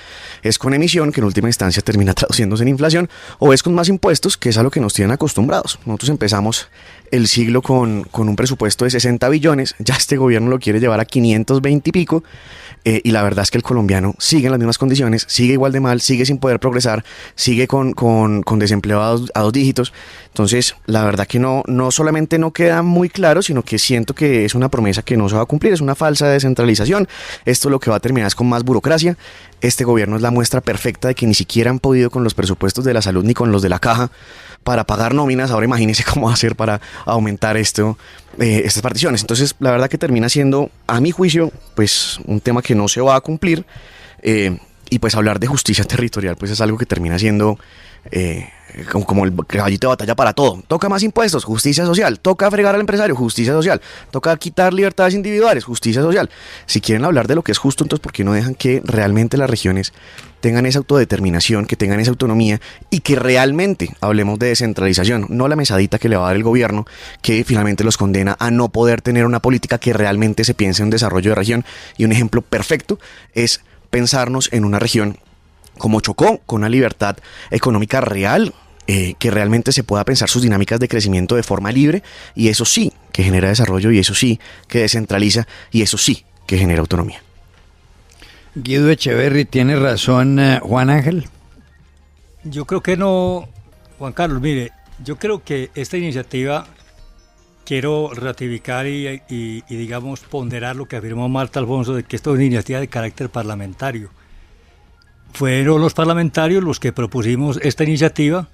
es con emisión, que en última instancia termina traduciéndose en inflación, o es con más impuestos, que es a lo que nos tienen acostumbrados. Nosotros empezamos el siglo con un presupuesto de 60 billones, ya este gobierno lo quiere llevar a 520 y pico, y la verdad es que el colombiano sigue en las mismas condiciones, sigue igual de mal, sigue sin poder progresar, sigue con desempleo a dos dígitos. Entonces la verdad que no solamente no queda muy claro, sino que siento que es una promesa que no se va a cumplir, es una falsa descentralización. Esto lo que va a terminar es con más burocracia. Este gobierno es la muestra perfecta de que ni siquiera han podido con los presupuestos de la salud ni con los de la caja para pagar nóminas. Ahora imagínense cómo va a hacer para aumentar estas particiones. Entonces la verdad que termina siendo, a mi juicio, pues un tema que no se va a cumplir, y pues hablar de justicia territorial pues es algo que termina siendo como el caballito de batalla para todo. Toca más impuestos, justicia social. Toca fregar al empresario, justicia social. Toca quitar libertades individuales, justicia social. Si quieren hablar de lo que es justo, entonces ¿por qué no dejan que realmente las regiones tengan esa autodeterminación, que tengan esa autonomía y que realmente hablemos de descentralización? No la mesadita que le va a dar el gobierno, que finalmente los condena a no poder tener una política que realmente se piense en un desarrollo de región. Y un ejemplo perfecto es pensarnos en una región como Chocó, con una libertad económica real, que realmente se pueda pensar sus dinámicas de crecimiento de forma libre, y eso sí que genera desarrollo, y eso sí que descentraliza, y eso sí que genera autonomía. Guido Echeverry, ¿tiene razón Juan Ángel? Yo creo que no, Juan Carlos. Mire, yo creo que esta iniciativa, quiero ratificar y digamos ponderar lo que afirmó Marta Alfonso, de que esto es una iniciativa de carácter parlamentario. Fueron los parlamentarios los que propusimos esta iniciativa,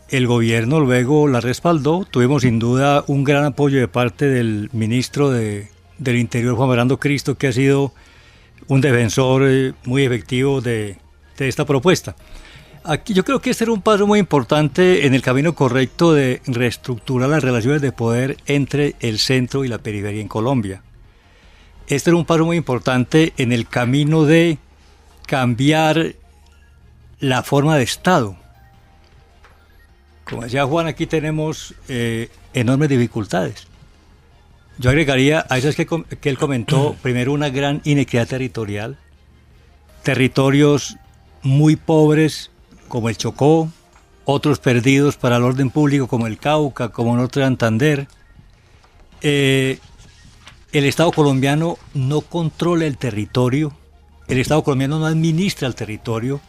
el gobierno luego la respaldó, tuvimos sin duda un gran apoyo de parte del ministro del Interior, Juan Fernando Cristo, que ha sido un defensor muy efectivo de esta propuesta. Aquí yo creo que este era un paso muy importante en el camino correcto de reestructurar las relaciones de poder entre el centro y la periferia en Colombia. Este era un paso muy importante en el camino de cambiar la forma de Estado. Como decía Juan, aquí tenemos enormes dificultades. Yo agregaría a esas que él comentó, primero, una gran inequidad territorial, territorios muy pobres como el Chocó, otros perdidos para el orden público como el Cauca, como Norte de Santander. El Estado colombiano no controla el territorio, el Estado colombiano no administra el territorio,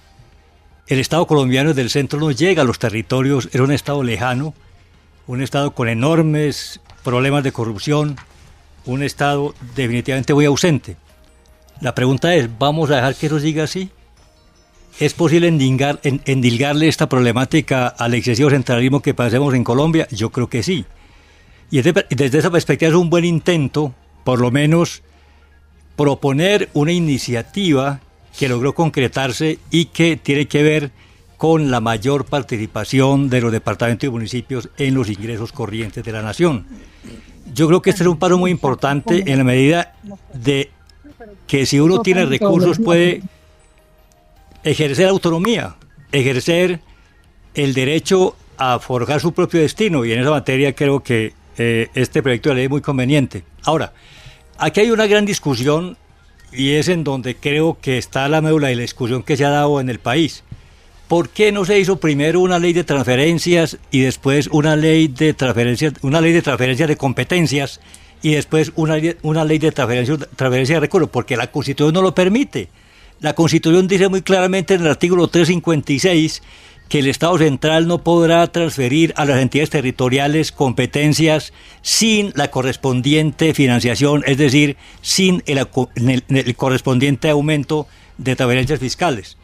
el Estado colombiano desde el centro no llega a los territorios, era un Estado lejano, un Estado con enormes problemas de corrupción, un Estado definitivamente muy ausente. La pregunta es, ¿vamos a dejar que eso siga así? ¿Es posible endilgarle esta problemática al excesivo centralismo que padecemos en Colombia? Yo creo que sí. Y desde esa perspectiva es un buen intento, por lo menos, proponer una iniciativa que logró concretarse y que tiene que ver con la mayor participación de los departamentos y municipios en los ingresos corrientes de la nación. Yo creo que este es un paso muy importante en la medida de que si uno tiene recursos puede ejercer autonomía, ejercer el derecho a forjar su propio destino, y en esa materia creo que este proyecto de ley es muy conveniente. Ahora, aquí hay una gran discusión y es en donde creo que está la médula de la discusión que se ha dado en el país. ¿Por qué no se hizo primero una ley de transferencias y después una ley de transferencias de competencias y después una ley de transferencia de recursos? Porque la Constitución no lo permite. La Constitución dice muy claramente en el artículo 356 que el Estado central no podrá transferir a las entidades territoriales competencias sin la correspondiente financiación, es decir, sin el correspondiente aumento de transferencias fiscales.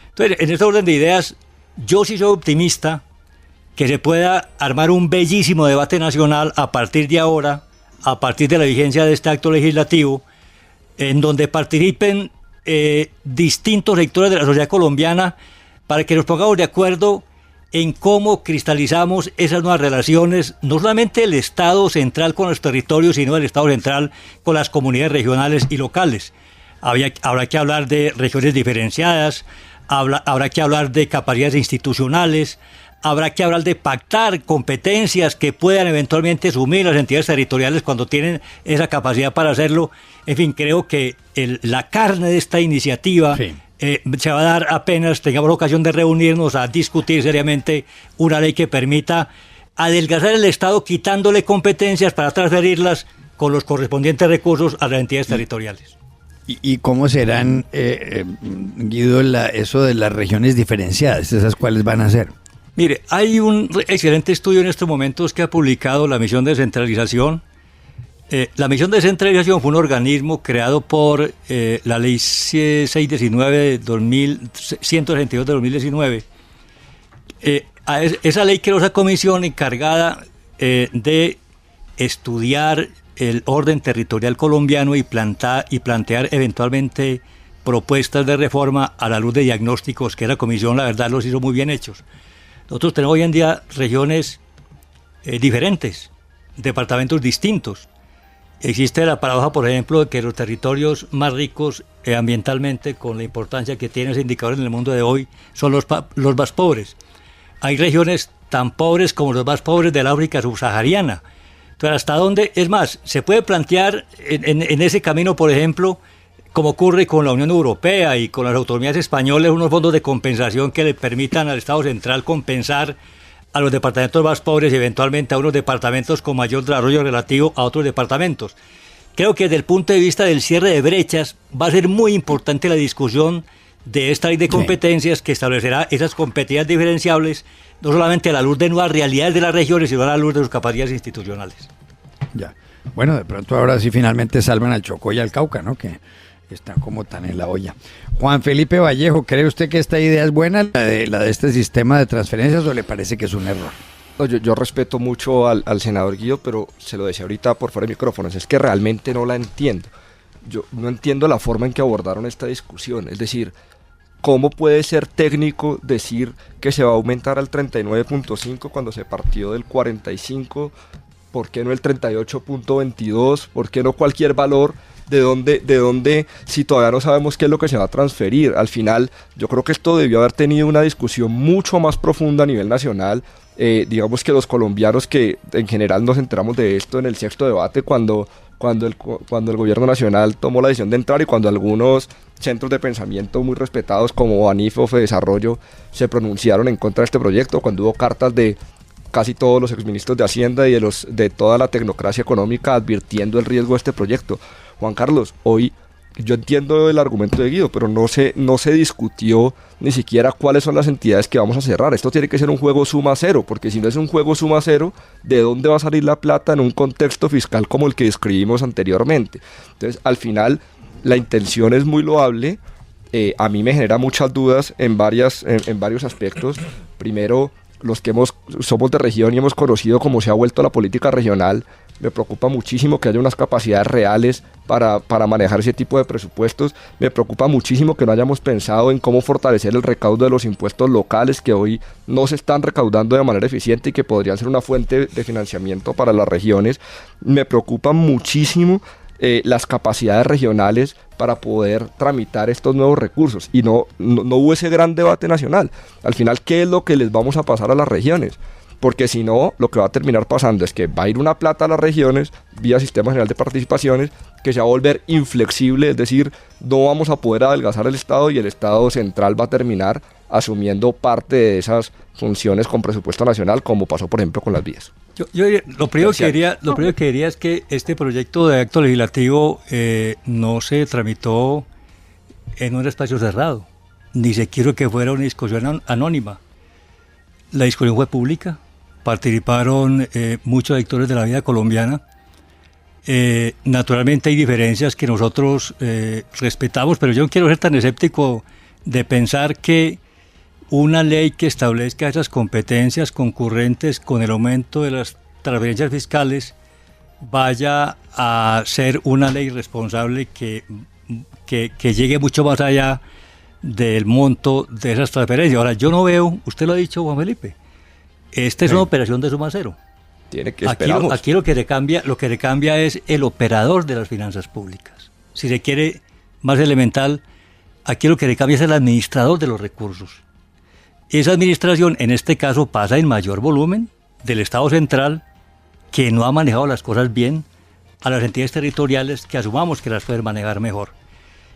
Entonces, en este orden de ideas, yo sí soy optimista que se pueda armar un bellísimo debate nacional a partir de ahora, a partir de la vigencia de este acto legislativo, en donde participen distintos sectores de la sociedad colombiana para que nos pongamos de acuerdo en cómo cristalizamos esas nuevas relaciones, no solamente el Estado central con los territorios, sino el Estado central con las comunidades regionales y locales. Habrá que hablar de regiones diferenciadas, habrá que hablar de capacidades institucionales, habrá que hablar de pactar competencias que puedan eventualmente asumir las entidades territoriales cuando tienen esa capacidad para hacerlo. En fin, creo que la carne de esta iniciativa se va a dar apenas tengamos ocasión de reunirnos a discutir seriamente una ley que permita adelgazar el Estado quitándole competencias para transferirlas con los correspondientes recursos a las entidades territoriales. ¿Y cómo serán, Guido, eso de las regiones diferenciadas? ¿Esas cuáles van a ser? Mire, hay un excelente estudio en estos momentos que ha publicado la Misión de Descentralización. La Misión de Descentralización fue un organismo creado por la Ley 162 de 2019. Esa ley creó esa comisión encargada de estudiar el orden territorial colombiano y plantear eventualmente propuestas de reforma a la luz de diagnósticos que la comisión, la verdad, los hizo muy bien hechos. Nosotros tenemos hoy en día regiones diferentes, departamentos distintos. Existe la paradoja, por ejemplo, de que los territorios más ricos ambientalmente, con la importancia que tiene ese indicador en el mundo de hoy, son los más pobres. Hay regiones tan pobres como los más pobres de la África subsahariana. Entonces, ¿hasta dónde? Es más, se puede plantear en ese camino, por ejemplo, como ocurre con la Unión Europea y con las autonomías españolas, unos fondos de compensación que le permitan al Estado central compensar a los departamentos más pobres y eventualmente a unos departamentos con mayor desarrollo relativo a otros departamentos. Creo que desde el punto de vista del cierre de brechas va a ser muy importante la discusión de esta ley de competencias que establecerá esas competencias diferenciables, no solamente a la luz de nuevas realidades de las regiones, sino a la luz de sus capacidades institucionales. Ya. Bueno, de pronto ahora sí finalmente salvan al Chocó y al Cauca, ¿no? Que están como tan en la olla. Juan Felipe Vallejo, ¿cree usted que esta idea es buena, la de este sistema de transferencias, o le parece que es un error? No, yo respeto mucho al senador Guido, pero se lo decía ahorita por fuera de micrófonos, es que realmente no la entiendo. Yo no entiendo la forma en que abordaron esta discusión, es decir, ¿cómo puede ser técnico decir que se va a aumentar al 39.5 cuando se partió del 45? ¿Por qué no el 38.22? ¿Por qué no cualquier valor? ¿De dónde, si todavía no sabemos qué es lo que se va a transferir? Al final, yo creo que esto debió haber tenido una discusión mucho más profunda a nivel nacional. Digamos que los colombianos que en general nos enteramos de esto en el sexto debate cuando el gobierno nacional tomó la decisión de entrar y cuando algunos centros de pensamiento muy respetados como ANIF o Fedesarrollo se pronunciaron en contra de este proyecto, cuando hubo cartas de casi todos los exministros de Hacienda y de toda la tecnocracia económica advirtiendo el riesgo de este proyecto. Juan Carlos, hoy yo entiendo el argumento de Guido, pero no se discutió ni siquiera cuáles son las entidades que vamos a cerrar. Esto tiene que ser un juego suma cero, porque si no es un juego suma cero, ¿de dónde va a salir la plata en un contexto fiscal como el que describimos anteriormente? Entonces, al final, la intención es muy loable. A mí me genera muchas dudas en varios aspectos. Primero, los que somos de región y hemos conocido cómo se ha vuelto la política regional, me preocupa muchísimo que haya unas capacidades reales para manejar ese tipo de presupuestos. Me preocupa muchísimo que no hayamos pensado en cómo fortalecer el recaudo de los impuestos locales que hoy no se están recaudando de manera eficiente y que podrían ser una fuente de financiamiento para las regiones. Me preocupa muchísimo las capacidades regionales para poder tramitar estos nuevos recursos, y no hubo ese gran debate nacional. Al final, ¿qué es lo que les vamos a pasar a las regiones? Porque si no, lo que va a terminar pasando es que va a ir una plata a las regiones vía Sistema General de Participaciones que se va a volver inflexible, es decir, no vamos a poder adelgazar el Estado y el Estado central va a terminar asumiendo parte de esas funciones con presupuesto nacional, como pasó por ejemplo con las vías. Lo primero que diría es que este proyecto de acto legislativo no se tramitó en un espacio cerrado, ni se quiso que fuera una discusión anónima. La discusión fue pública, participaron muchos actores de la vida colombiana. Naturalmente hay diferencias que nosotros respetamos, pero yo no quiero ser tan escéptico de pensar que una ley que establezca esas competencias concurrentes con el aumento de las transferencias fiscales vaya a ser una ley responsable que llegue mucho más allá del monto de esas transferencias. Ahora, yo no veo, usted lo ha dicho, Juan Felipe, esta es una operación de suma cero. Tiene que esperamos. Aquí lo que le cambia es el operador de las finanzas públicas. Si se quiere más elemental, aquí lo que le cambia es el administrador de los recursos. Esa administración, en este caso, pasa en mayor volumen del Estado central, que no ha manejado las cosas bien, a las entidades territoriales que asumamos que las pueden manejar mejor.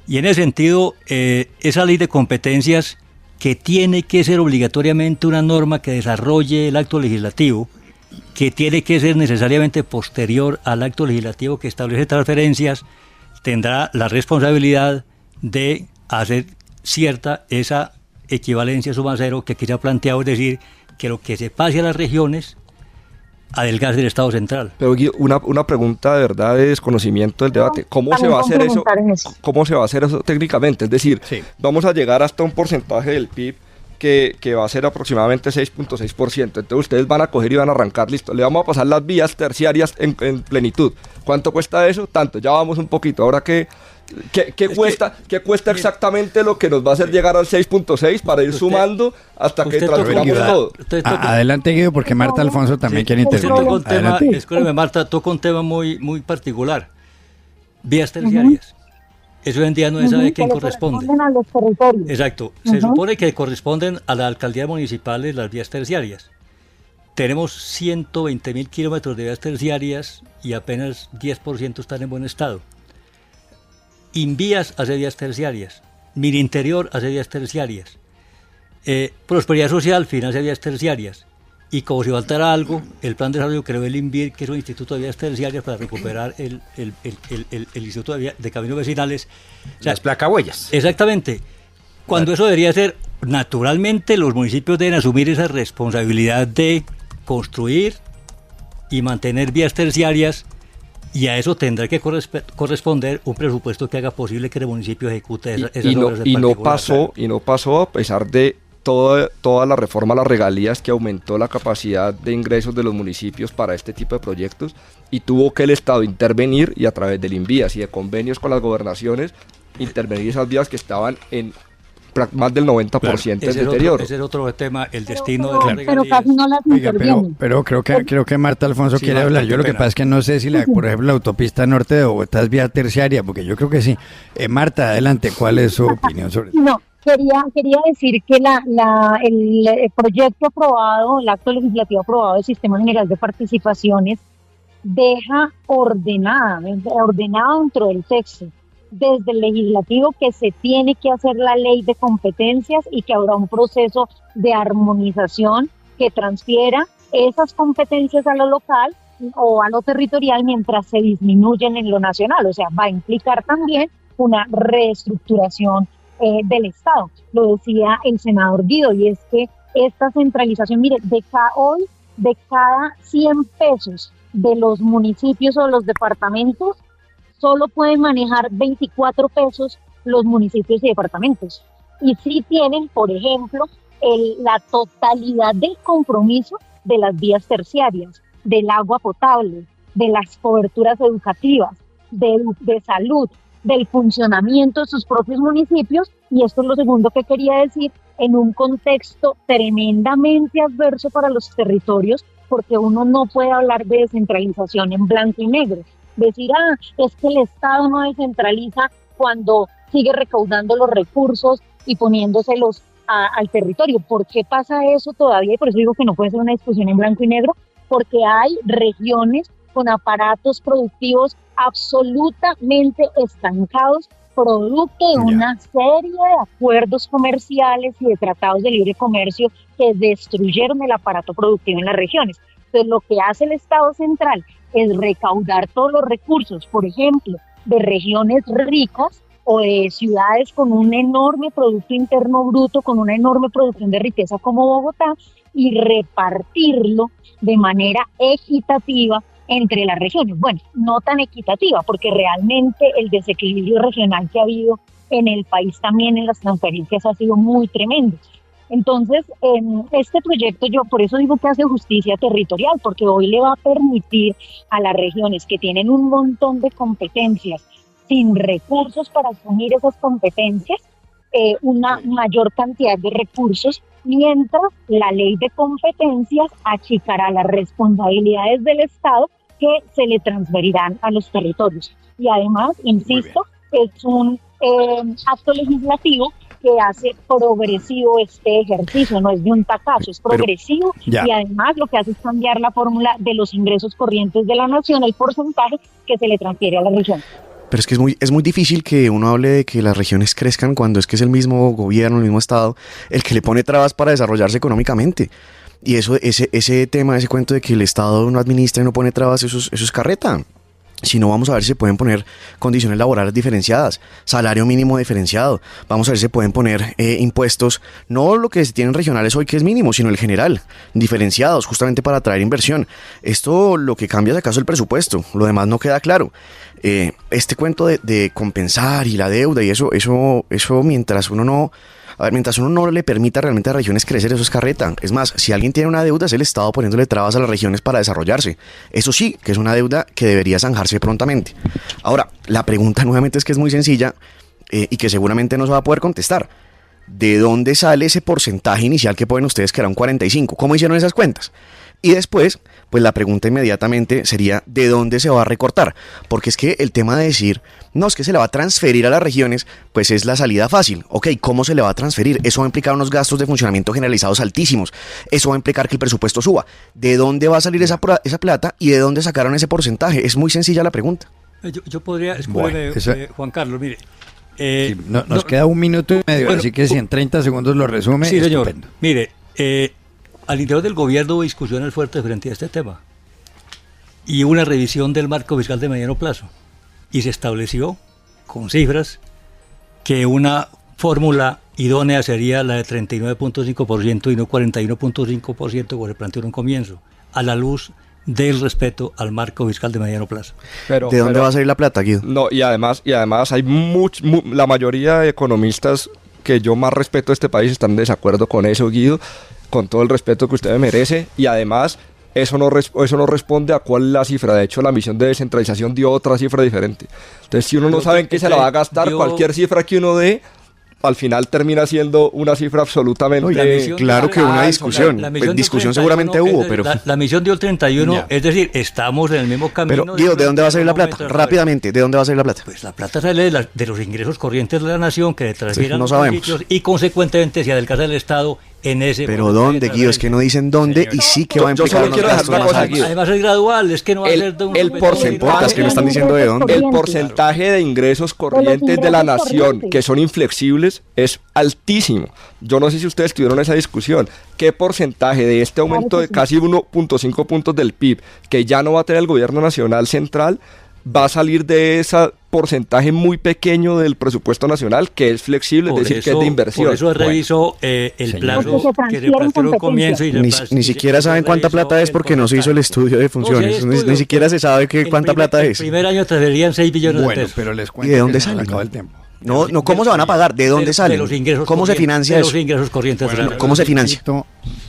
Y en ese sentido, esa ley de competencias, que tiene que ser obligatoriamente una norma que desarrolle el acto legislativo, que tiene que ser necesariamente posterior al acto legislativo que establece transferencias, tendrá la responsabilidad de hacer cierta esa equivalencia suma cero que aquí se ha planteado, es decir, que lo que se pase a las regiones adelgace del Estado central. Pero Guido, una pregunta de verdad de desconocimiento del debate. ¿Cómo se va a hacer eso? ¿Cómo se va a hacer eso técnicamente? Es decir, vamos a llegar hasta un porcentaje del PIB que va a ser aproximadamente 6.6%. Entonces ustedes van a coger y van a arrancar, listo, le vamos a pasar las vías terciarias en plenitud. ¿Cuánto cuesta eso? Tanto, ya vamos un poquito. Ahora ¿qué cuesta exactamente lo que nos va a hacer llegar al 6.6 para ir sumando hasta que transferamos todo? Adelante, Guido, porque Marta Alfonso también quiere intervenir. Escúchame, Marta, toca un tema muy, muy particular. Vías terciarias. Eso hoy en día no se sabe quién corresponde. A los territorios. Exacto. Se supone que corresponden a las alcaldías municipales las vías terciarias. Tenemos 120.000 kilómetros de vías terciarias y apenas 10% están en buen estado. Invías hace vías terciarias, Mirinterior hace vías terciarias, Prosperidad Social financia vías terciarias, y como si faltara algo, el Plan de Desarrollo creó el INVIR, que es un instituto de vías terciarias para recuperar el instituto de caminos vecinales. O sea, las placahuellas. Exactamente. Cuando eso debería ser, naturalmente los municipios deben asumir esa responsabilidad de construir y mantener vías terciarias, y a eso tendrá que corresponder un presupuesto que haga posible que el municipio ejecute esas obras en particular. Y no pasó a pesar de toda la reforma a las regalías que aumentó la capacidad de ingresos de los municipios para este tipo de proyectos, y tuvo que el Estado intervenir y a través del INVIAS y de convenios con las gobernaciones intervenir esas vías que estaban en más del 90% en deterioro. Ese es otro tema, el destino pero, de las regalías. Pero casi no las intervienen. Pero creo que Marta Alfonso quiere Marta, hablar. Yo lo que pena. pasa es que no sé si, por ejemplo, la autopista norte de Bogotá es vía terciaria, porque yo creo que sí. Marta, adelante, ¿cuál es su opinión sobre eso? No, quería decir que el proyecto aprobado, el acto legislativo aprobado del Sistema General de Participaciones deja ordenado dentro del texto, desde el legislativo, que se tiene que hacer la ley de competencias y que habrá un proceso de armonización que transfiera esas competencias a lo local o a lo territorial mientras se disminuyen en lo nacional. O sea, va a implicar también una reestructuración del Estado. Lo decía el senador Guido, y es que esta centralización, mire, de cada 100 pesos de los municipios o los departamentos, solo pueden manejar 24 pesos los municipios y departamentos. Y sí tienen, por ejemplo, la totalidad del compromiso de las vías terciarias, del agua potable, de las coberturas educativas, de salud, del funcionamiento de sus propios municipios. Y esto es lo segundo que quería decir, en un contexto tremendamente adverso para los territorios, porque uno no puede hablar de descentralización en blanco y negro. Decir, es que el Estado no descentraliza cuando sigue recaudando los recursos y poniéndoselos al territorio. ¿Por qué pasa eso todavía? Y por eso digo que no puede ser una discusión en blanco y negro, porque hay regiones con aparatos productivos absolutamente estancados, producto de una serie de acuerdos comerciales y de tratados de libre comercio que destruyeron el aparato productivo en las regiones. Entonces, lo que hace el Estado central es recaudar todos los recursos, por ejemplo, de regiones ricas o de ciudades con un enorme Producto Interno Bruto, con una enorme producción de riqueza como Bogotá, y repartirlo de manera equitativa entre las regiones. Bueno, no tan equitativa, porque realmente el desequilibrio regional que ha habido en el país también en las transferencias ha sido muy tremendo. Entonces, este proyecto, yo por eso digo que hace justicia territorial, porque hoy le va a permitir a las regiones que tienen un montón de competencias sin recursos para asumir esas competencias, una mayor cantidad de recursos, mientras la ley de competencias achicará las responsabilidades del Estado que se le transferirán a los territorios. Y además, insisto, es un acto legislativo que hace progresivo este ejercicio, no es de un tacazo, es progresivo, y además lo que hace es cambiar la fórmula de los ingresos corrientes de la nación, el porcentaje que se le transfiere a la región. Pero es que es muy difícil que uno hable de que las regiones crezcan cuando es que es el mismo gobierno, el mismo Estado, el que le pone trabas para desarrollarse económicamente. Y ese tema, ese cuento de que el Estado no administra y no pone trabas, eso es carreta. Si no, vamos a ver si se pueden poner condiciones laborales diferenciadas, salario mínimo diferenciado, vamos a ver si se pueden poner impuestos, no lo que se tienen regionales hoy que es mínimo, sino el general, diferenciados justamente para atraer inversión. Esto lo que cambia es acaso el presupuesto, lo demás no queda claro. Este cuento de compensar y la deuda y eso mientras uno no le permita realmente a las regiones crecer, eso es carreta. Es más, si alguien tiene una deuda es el Estado poniéndole trabas a las regiones para desarrollarse. Eso sí, que es una deuda que debería zanjarse prontamente. Ahora, la pregunta nuevamente es que es muy sencilla y que seguramente no se va a poder contestar. ¿De dónde sale ese porcentaje inicial que ponen ustedes que era un 45? ¿Cómo hicieron esas cuentas? Y después, pues la pregunta inmediatamente sería ¿de dónde se va a recortar? Porque es que el tema de decir, no, es que se le va a transferir a las regiones, pues es la salida fácil. Ok, ¿cómo se le va a transferir? Eso va a implicar unos gastos de funcionamiento generalizados altísimos. Eso va a implicar que el presupuesto suba. ¿De dónde va a salir esa plata y de dónde sacaron ese porcentaje? Es muy sencilla la pregunta. Yo podría, Bueno, escúcheme, Juan Carlos, mire. Sí, nos queda 1 minuto y medio, Bueno, así que si en 30 segundos lo resume, Sí, señor. estupendo. Mire, al interior del gobierno hubo discusiones fuertes frente a este tema y una revisión del marco fiscal de mediano plazo. Y se estableció con cifras que una fórmula idónea sería la de 39.5% y no 41.5% como se planteó en un comienzo, a la luz del respeto al marco fiscal de mediano plazo. ¿De dónde va a salir la plata, Guido? No, y además hay la mayoría de economistas que yo más respeto de este país están en desacuerdo con eso, Guido, con todo el respeto que usted me merece, y además eso no responde a cuál es la cifra. De hecho, la misión de descentralización dio otra cifra diferente. Entonces, si uno no sabe en qué se la va a gastar, cualquier cifra que uno dé, al final termina siendo una cifra absolutamente... Claro que una discusión. Pues discusión seguramente hubo, pero... La misión dio el 31, Ya. Es decir, estamos en el mismo camino. Pero, Guido, ¿de dónde va a salir la plata? Rápidamente, ¿de dónde va a salir la plata? Pues la plata sale de los ingresos corrientes de la nación que transfieran no los sabemos. sitios y consecuentemente se adelgaza el Estado en ese... Pero ¿dónde, Guido? Es que no dicen dónde y sí que va a Yo implicar solo quiero unos dejar una gastos cosa, más Guido. altos. Además es gradual, es que no va a ser de un... el porcentaje, es que no están diciendo de dónde. El porcentaje de ingresos corrientes de la nación que son inflexibles es altísimo. Yo no sé si ustedes tuvieron esa discusión. ¿Qué porcentaje de este aumento de casi 1.5 puntos del PIB que ya no va a tener el gobierno nacional central va a salir de ese porcentaje muy pequeño del presupuesto nacional que es flexible, es decir, que es de inversión? Por eso revisó el plazo Porque se que se planteó en un transfieren comienzo. Y Ni siquiera saben cuánta plata es porque no se hizo el estudio de funciones. Ni siquiera se sabe cuánta plata es. El primer año transferirían 6 billones de Bueno, pesos. pero les ¿Y cuento de dónde que se nos salen? acaba el tiempo. No, ¿cómo se van a pagar? ¿De dónde salen? De los ingresos ¿Cómo se corrientes- financia de eso? los ingresos corrientes. de la nación. ¿Cómo se financia?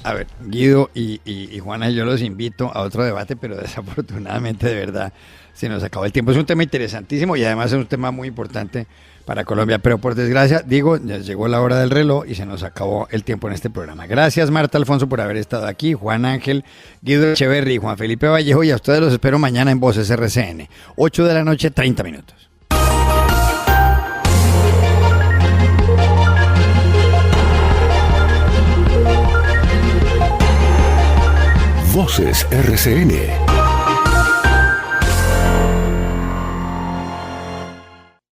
A ver, Guido y Juana, yo los invito a otro debate, pero desafortunadamente, de verdad, se nos acabó el tiempo. Es un tema interesantísimo y además es un tema muy importante para Colombia, pero por desgracia, digo, ya llegó la hora del reloj y se nos acabó el tiempo en este programa. Gracias, Marta Alfonso, por haber estado aquí, Juan Ángel, Guido Echeverry y Juan Felipe Vallejo, y a ustedes los espero mañana en Voces RCN, 8 de la noche, 30 minutos. Voces RCN.